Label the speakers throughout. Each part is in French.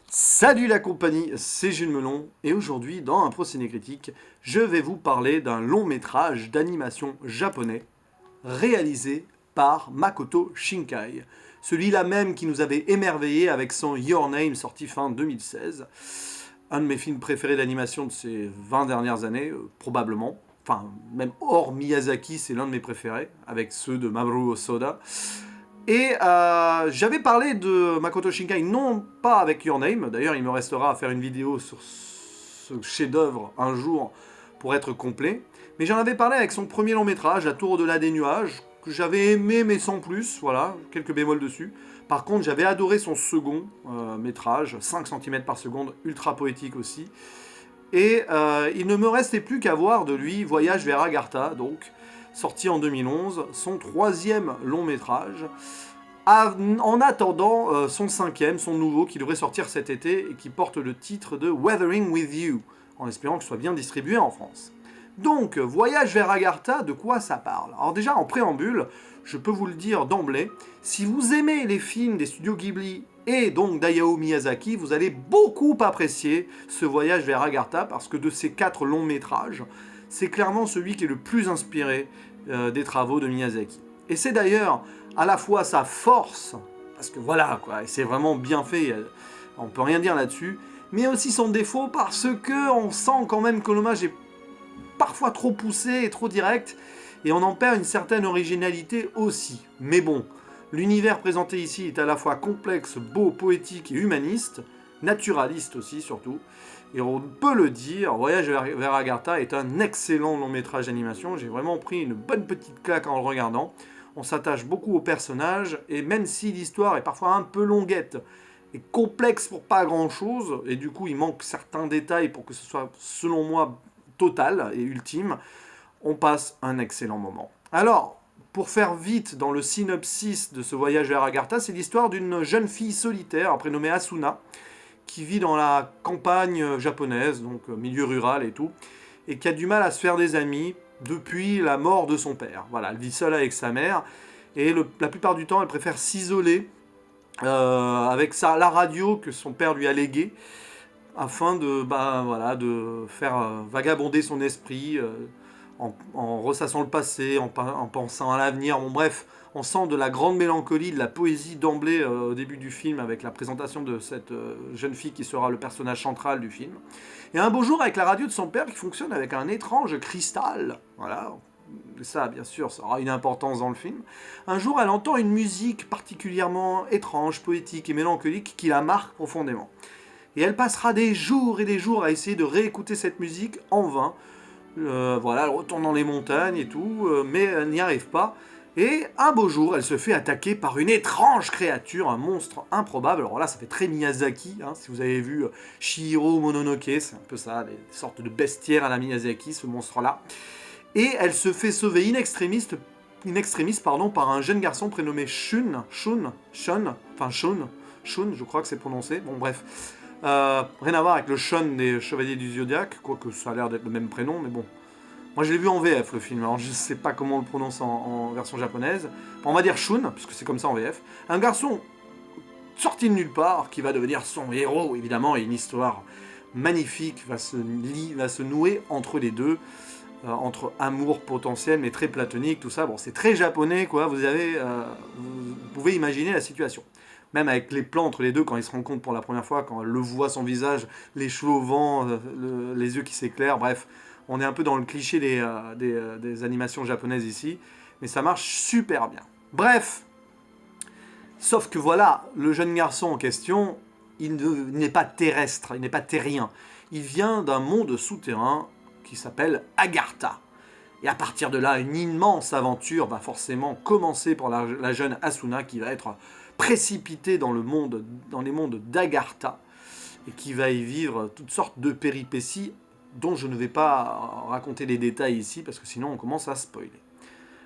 Speaker 1: Salut la compagnie, c'est Jules Melon, et aujourd'hui, dans un procédé critique, je vais vous parler d'un long métrage d'animation japonais réalisé par Makoto Shinkai. Celui-là même qui nous avait émerveillé avec son Your Name sorti fin 2016. Un de mes films préférés d'animation de ces 20 dernières années, probablement. Enfin, même hors Miyazaki, c'est l'un de mes préférés, avec ceux de Mamoru Hosoda. Et j'avais parlé de Makoto Shinkai, non pas avec Your Name, d'ailleurs il me restera à faire une vidéo sur ce chef-d'œuvre un jour pour être complet, mais j'en avais parlé avec son premier long métrage, La Tour au-delà des nuages, que j'avais aimé mais sans plus, voilà, quelques bémols dessus. Par contre j'avais adoré son second métrage, 5 cm par seconde, ultra poétique aussi. Et il ne me restait plus qu'à voir de lui Voyage vers Agartha, donc sorti en 2011, son troisième long métrage, en attendant son cinquième, son nouveau, qui devrait sortir cet été et qui porte le titre de Weathering with You, en espérant que ce soit bien distribué en France. Donc, Voyage vers Agartha, de quoi ça parle? Alors déjà, en préambule, je peux vous le dire d'emblée, si vous aimez les films des studios Ghibli et donc d'Hayao Miyazaki, vous allez beaucoup apprécier ce Voyage vers Agartha, parce que de ces 4 longs métrages, c'est clairement celui qui est le plus inspiré des travaux de Miyazaki. Et c'est d'ailleurs à la fois sa force, parce que voilà, quoi, c'est vraiment bien fait, on peut rien dire là-dessus, mais aussi son défaut, parce que on sent quand même que l'hommage est parfois trop poussé et trop direct, et on en perd une certaine originalité aussi. Mais bon, l'univers présenté ici est à la fois complexe, beau, poétique et humaniste, naturaliste aussi surtout, et on peut le dire, Voyage vers Agartha est un excellent long métrage d'animation, j'ai vraiment pris une bonne petite claque en le regardant, on s'attache beaucoup aux personnages, et même si l'histoire est parfois un peu longuette, et complexe pour pas grand chose, et du coup il manque certains détails pour que ce soit, selon moi, total et ultime, on passe un excellent moment. Alors, pour faire vite dans le synopsis de ce Voyage vers Agartha, c'est l'histoire d'une jeune fille solitaire, prénommée Asuna, qui vit dans la campagne japonaise, donc milieu rural et tout, et qui a du mal à se faire des amis depuis la mort de son père. Voilà, elle vit seule avec sa mère, et la plupart du temps, elle préfère s'isoler avec la radio que son père lui a léguée, afin de, voilà, de faire vagabonder son esprit en ressassant le passé, en pensant à l'avenir. Bon, bref, on sent de la grande mélancolie, de la poésie d'emblée au début du film, avec la présentation de cette jeune fille qui sera le personnage central du film. Et un beau jour, avec la radio de son père qui fonctionne avec un étrange cristal, voilà, ça bien sûr, ça aura une importance dans le film, un jour elle entend une musique particulièrement étrange, poétique et mélancolique qui la marque profondément. Et elle passera des jours et des jours à essayer de réécouter cette musique en vain. Voilà, elle retourne dans les montagnes et tout, mais elle n'y arrive pas. Et un beau jour, elle se fait attaquer par une étrange créature, un monstre improbable. Alors là, ça fait très Miyazaki, hein, si vous avez vu Chihiro Mononoke, c'est un peu ça, des sortes de bestiaires à la Miyazaki, ce monstre-là. Et elle se fait sauver in extremis par un jeune garçon prénommé Shun, je crois que c'est prononcé, bon bref. Rien à voir avec le Shun des Chevaliers du Zodiaque, quoique ça a l'air d'être le même prénom, mais bon. Moi je l'ai vu en VF le film, alors je sais pas comment on le prononce en version japonaise. On va dire Shun, puisque c'est comme ça en VF. Un garçon sorti de nulle part, qui va devenir son héros, évidemment, et une histoire magnifique va se nouer entre les deux. Entre amour potentiel mais très platonique, tout ça. Bon, c'est très japonais, quoi. Vous pouvez imaginer la situation. Même avec les plans entre les deux, quand ils se rencontrent pour la première fois, quand elle le voit son visage, les cheveux au vent, les yeux qui s'éclairent, bref, on est un peu dans le cliché des animations japonaises ici, mais ça marche super bien. Bref, sauf que voilà, le jeune garçon en question, il n'est pas terrestre, il n'est pas terrien. Il vient d'un monde souterrain qui s'appelle Agartha. Et à partir de là, une immense aventure va forcément commencer pour la jeune Asuna, qui va être précipitée dans les mondes d'Agartha, et qui va y vivre toutes sortes de péripéties dont je ne vais pas raconter les détails ici, parce que sinon on commence à spoiler.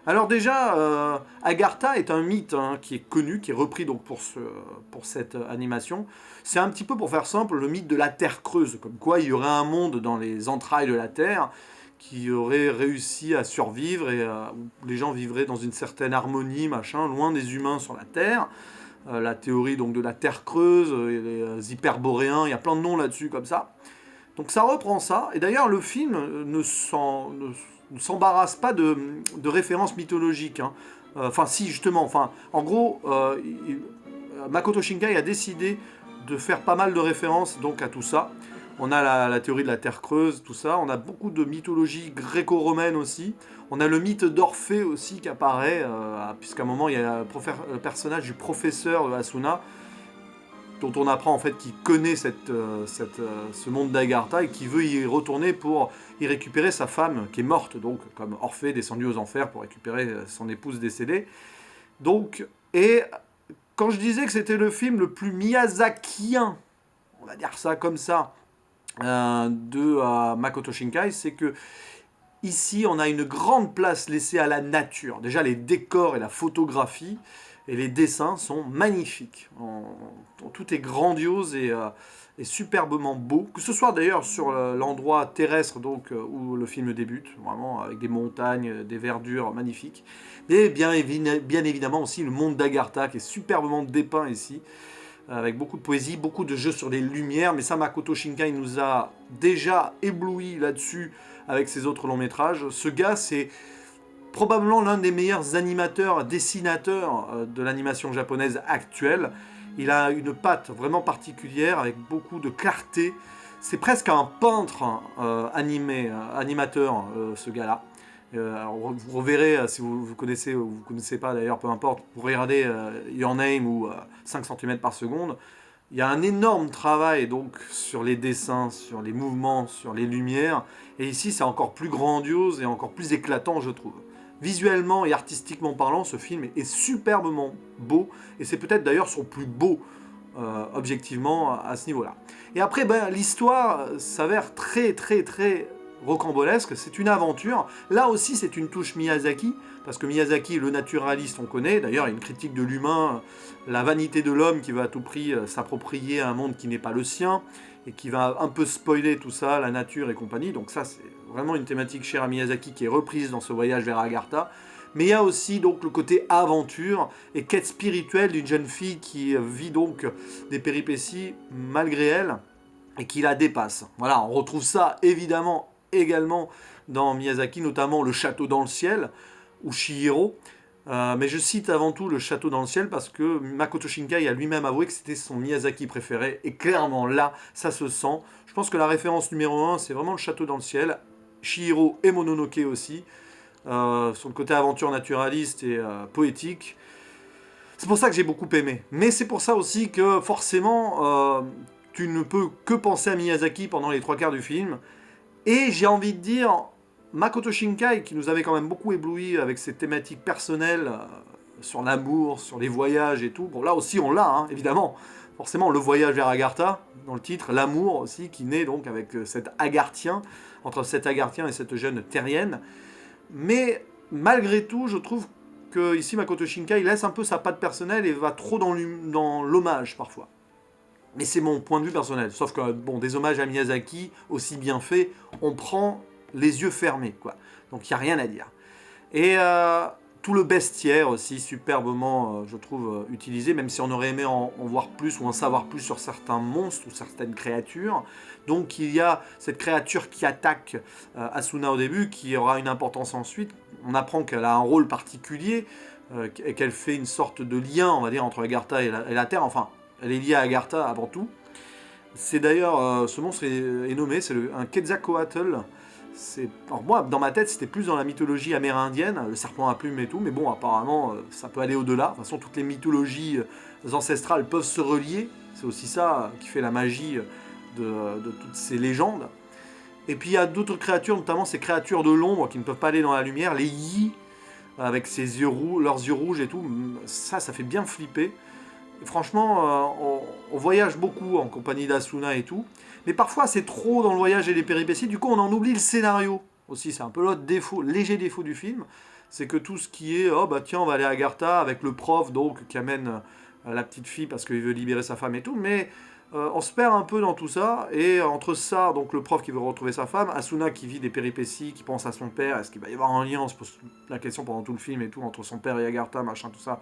Speaker 1: Alors déjà, Agartha est un mythe qui est connu, qui est repris donc pour cette animation. C'est un petit peu, pour faire simple, le mythe de la Terre creuse, comme quoi il y aurait un monde dans les entrailles de la Terre qui aurait réussi à survivre et où les gens vivraient dans une certaine harmonie, machin, loin des humains sur la Terre. la théorie donc de la Terre creuse, les hyperboréens, il y a plein de noms là-dessus comme ça. Donc ça reprend ça, et d'ailleurs le film ne s'embarrasse pas de références mythologiques, hein. Enfin si justement, enfin en gros, Makoto Shinkai a décidé de faire pas mal de références donc à tout ça. On a la théorie de la Terre creuse, tout ça. On a beaucoup de mythologie gréco-romaine aussi. On a le mythe d'Orphée aussi qui apparaît, puisqu'à un moment il y a le personnage du professeur Asuna, dont on apprend en fait qu'il connaît ce monde d'Agartha et qui veut y retourner pour y récupérer sa femme qui est morte, donc comme Orphée descendu aux enfers pour récupérer son épouse décédée. Donc, et quand je disais que c'était le film le plus miyazakien, on va dire ça comme ça, de Makoto Shinkai, c'est que ici on a une grande place laissée à la nature. Déjà les décors et la photographie et les dessins sont magnifiques. Tout est grandiose et superbement beau, que ce soit d'ailleurs sur l'endroit terrestre donc, où le film débute, vraiment avec des montagnes, des verdures magnifiques, mais bien évidemment aussi le monde d'Agartha qui est superbement dépeint ici, avec beaucoup de poésie, beaucoup de jeux sur les lumières, mais ça Makoto Shinkai nous a déjà ébloui là-dessus avec ses autres longs métrages. Ce gars c'est probablement l'un des meilleurs animateurs, dessinateurs de l'animation japonaise actuelle. Il a une patte vraiment particulière avec beaucoup de clarté. C'est presque un peintre animateur, ce gars-là. Vous reverrez, si vous connaissez ou vous ne connaissez pas d'ailleurs, peu importe, vous regardez Your Name ou 5 cm par seconde. Il y a un énorme travail donc sur les dessins, sur les mouvements, sur les lumières. Et ici, c'est encore plus grandiose et encore plus éclatant, je trouve. Visuellement et artistiquement parlant, ce film est superbement beau. Et c'est peut-être d'ailleurs son plus beau, objectivement, à ce niveau-là. Et après, ben, l'histoire s'avère très rocambolesque. C'est une aventure. Là aussi, c'est une touche Miyazaki. Parce que Miyazaki, le naturaliste, on connaît. D'ailleurs, il y a une critique de l'humain, la vanité de l'homme qui va à tout prix s'approprier un monde qui n'est pas le sien. Et qui va un peu spoiler tout ça, la nature et compagnie. Donc ça, c'est vraiment une thématique chère à Miyazaki qui est reprise dans ce voyage vers Agartha. Mais il y a aussi donc le côté aventure et quête spirituelle d'une jeune fille qui vit donc des péripéties malgré elle et qui la dépasse. Voilà, on retrouve ça évidemment également dans Miyazaki, notamment Le Château dans le ciel ou Chihiro. Mais je cite avant tout Le Château dans le ciel parce que Makoto Shinkai a lui-même avoué que c'était son Miyazaki préféré. Et clairement, là, ça se sent. Je pense que la référence numéro 1, c'est vraiment Le Château dans le ciel. Chihiro et Mononoke aussi. Sur le côté aventure naturaliste et poétique. C'est pour ça que j'ai beaucoup aimé. Mais c'est pour ça aussi que forcément, tu ne peux que penser à Miyazaki pendant les 3 quarts du film. Et j'ai envie de dire, Makoto Shinkai, qui nous avait quand même beaucoup ébloui avec ses thématiques personnelles sur l'amour, sur les voyages et tout. Bon, là aussi, on l'a, hein, évidemment. Forcément, le voyage vers Agartha, dans le titre, l'amour aussi, qui naît donc avec cet Agarthien, entre cet Agarthien et cette jeune terrienne. Mais malgré tout, je trouve que ici, Makoto Shinkai laisse un peu sa patte personnelle et va trop dans l'hommage parfois. Mais c'est mon point de vue personnel. Sauf que, bon, des hommages à Miyazaki, aussi bien faits, on prend les yeux fermés, quoi. Donc il n'y a rien à dire. Et tout le bestiaire aussi, superbement, je trouve, utilisé, même si on aurait aimé en voir plus ou en savoir plus sur certains monstres ou certaines créatures. Donc il y a cette créature qui attaque Asuna au début, qui aura une importance ensuite. On apprend qu'elle a un rôle particulier, et qu'elle fait une sorte de lien, on va dire, entre Agartha et la Terre. Enfin, elle est liée à Agartha avant tout. C'est d'ailleurs, ce monstre est nommé, c'est un Quetzalcoatl. Alors moi, dans ma tête, c'était plus dans la mythologie amérindienne, le serpent à plumes et tout, mais bon, apparemment, ça peut aller au-delà. De toute façon, toutes les mythologies ancestrales peuvent se relier. C'est aussi ça qui fait la magie de toutes ces légendes. Et puis il y a d'autres créatures, notamment ces créatures de l'ombre qui ne peuvent pas aller dans la lumière, les Yi, avec leurs yeux rouges et tout. Ça fait bien flipper. Et franchement, on voyage beaucoup en compagnie d'Asuna et tout. Mais parfois, c'est trop dans le voyage et les péripéties. Du coup, on en oublie le scénario. Aussi, c'est un peu l'autre défaut, léger défaut du film. C'est que tout ce qui est, oh bah tiens, on va aller à Agartha avec le prof, donc, qui amène la petite fille parce qu'il veut libérer sa femme et tout. Mais on se perd un peu dans tout ça. Et entre ça, donc le prof qui veut retrouver sa femme, Asuna qui vit des péripéties, qui pense à son père, est-ce qu'il va y avoir un lien? On se pose la question pendant tout le film et tout, entre son père et Agartha, machin, tout ça.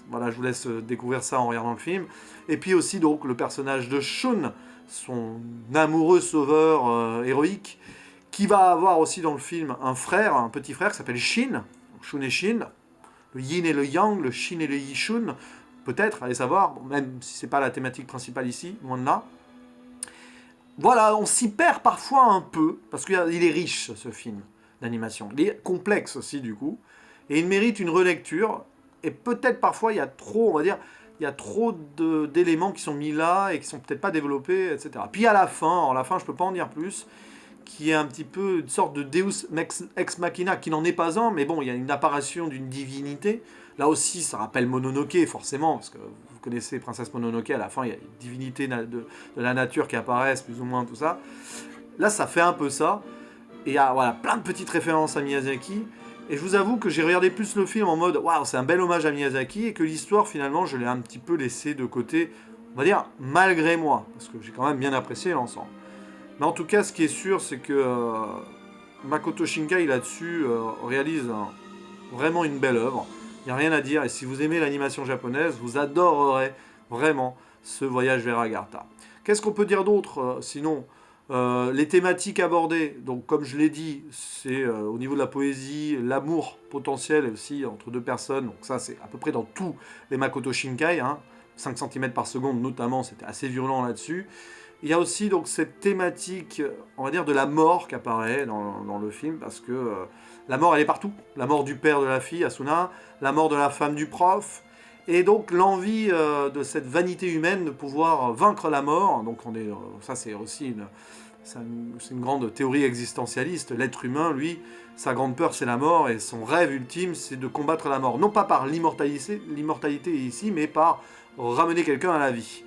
Speaker 1: voilà, je vous laisse découvrir ça en regardant le film. Et puis aussi donc le personnage de Shun, son amoureux sauveur héroïque, qui va avoir aussi dans le film un frère, un petit frère qui s'appelle Shin, Shun et Shin, le yin et le yang, le Shin et le Yishun, peut-être, allez savoir, même si c'est pas la thématique principale ici, loin de là. Voilà, on s'y perd parfois un peu, parce qu'il est riche ce film d'animation. Il est complexe aussi du coup, et il mérite une relecture, et peut-être parfois il y a trop, on va dire, il y a trop d'éléments qui sont mis là et qui sont peut-être pas développés, etc. Puis à la fin je peux pas en dire plus, qui est un petit peu une sorte de Deus ex machina, qui n'en est pas un, mais bon, il y a une apparition d'une divinité. Là aussi, ça rappelle Mononoke, forcément, parce que vous connaissez Princesse Mononoke, à la fin, il y a une divinité de la nature qui apparaissent, plus ou moins, tout ça. Là, ça fait un peu ça. Et il y a voilà, plein de petites références à Miyazaki. Et je vous avoue que j'ai regardé plus le film en mode « Waouh, c'est un bel hommage à Miyazaki », et que l'histoire, finalement, je l'ai un petit peu laissée de côté, on va dire, malgré moi, parce que j'ai quand même bien apprécié l'ensemble. Mais en tout cas, ce qui est sûr, c'est que Makoto Shinkai, là-dessus, réalise vraiment une belle œuvre. Il n'y a rien à dire. Et si vous aimez l'animation japonaise, vous adorerez vraiment ce voyage vers Agartha. Qu'est-ce qu'on peut dire d'autre sinon les thématiques abordées, donc comme je l'ai dit, c'est au niveau de la poésie, l'amour potentiel aussi entre deux personnes. Donc ça, c'est à peu près dans tous les Makoto Shinkai. 5 cm par seconde notamment, c'était assez violent là-dessus. Il y a aussi donc cette thématique, on va dire, de la mort qui apparaît dans le film, parce que la mort, elle est partout. La mort du père de la fille, Asuna, la mort de la femme du prof, et donc l'envie de cette vanité humaine de pouvoir vaincre la mort. Donc ça, c'est aussi une grande théorie existentialiste. L'être humain, lui, sa grande peur, c'est la mort, et son rêve ultime, c'est de combattre la mort. Non pas par l'immortalité ici, mais par ramener quelqu'un à la vie.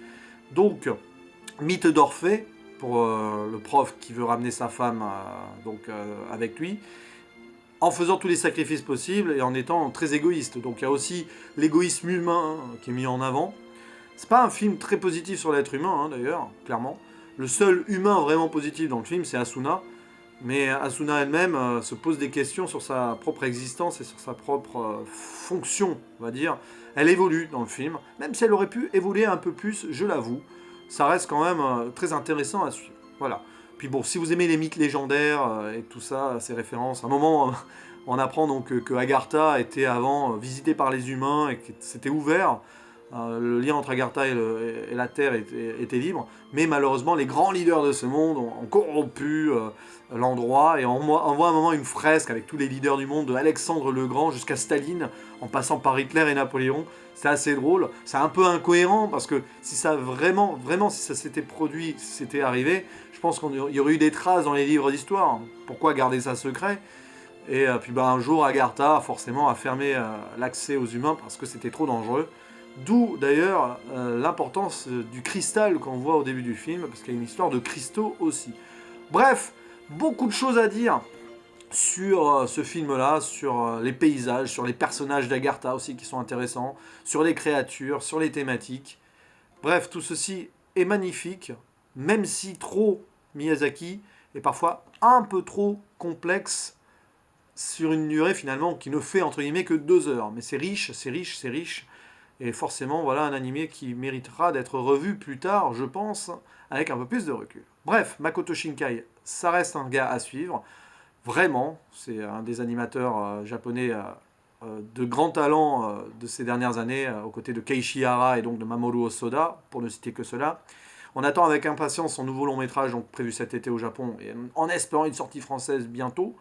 Speaker 1: Donc, mythe d'Orphée, pour le prof qui veut ramener sa femme avec lui, en faisant tous les sacrifices possibles et en étant très égoïste. Donc il y a aussi l'égoïsme humain qui est mis en avant. C'est pas un film très positif sur l'être humain, d'ailleurs, clairement. Le seul humain vraiment positif dans le film, c'est Asuna. Mais Asuna elle-même se pose des questions sur sa propre existence et sur sa propre fonction, on va dire. Elle évolue dans le film, même si elle aurait pu évoluer un peu plus, je l'avoue. Ça reste quand même très intéressant à suivre. Voilà. Puis bon, si vous aimez les mythes légendaires et tout ça, ces références, à un moment, on apprend donc que Agartha était avant visité par les humains et que c'était ouvert. Le lien entre Agartha et la Terre était libre, mais malheureusement les grands leaders de ce monde ont corrompu l'endroit, et on voit à un moment une fresque avec tous les leaders du monde, de Alexandre le Grand jusqu'à Staline, en passant par Hitler et Napoléon. C'est assez drôle, c'est un peu incohérent, parce que si ça vraiment, si ça s'était produit, si c'était arrivé, je pense qu'il y aurait eu des traces dans les livres d'histoire. Pourquoi garder ça secret? Et puis un jour, Agartha, forcément, a fermé l'accès aux humains parce que c'était trop dangereux. D'où d'ailleurs l'importance du cristal qu'on voit au début du film, parce qu'il y a une histoire de cristaux aussi. Bref, beaucoup de choses à dire sur ce film-là, sur les paysages, sur les personnages d'Agartha aussi qui sont intéressants, sur les créatures, sur les thématiques. Bref, tout ceci est magnifique, même si trop Miyazaki est parfois un peu trop complexe sur une durée finalement qui ne fait entre guillemets que 2 heures. Mais c'est riche, c'est riche, c'est riche. Et forcément, voilà un animé qui méritera d'être revu plus tard, je pense, avec un peu plus de recul. Bref, Makoto Shinkai, ça reste un gars à suivre. Vraiment, c'est un des animateurs japonais de grand talent de ces dernières années, aux côtés de Keiichi Hara et donc de Mamoru Hosoda, pour ne citer que cela. On attend avec impatience son nouveau long métrage, donc prévu cet été au Japon, et en espérant une sortie française bientôt.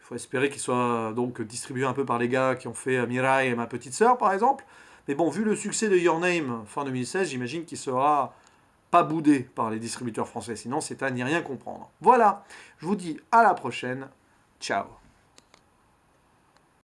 Speaker 1: Il faut espérer qu'il soit donc distribué un peu par les gars qui ont fait Mirai et Ma Petite Sœur, par exemple. Mais bon, vu le succès de Your Name fin 2016, j'imagine qu'il sera pas boudé par les distributeurs français. Sinon, c'est à n'y rien comprendre. Voilà, je vous dis à la prochaine. Ciao.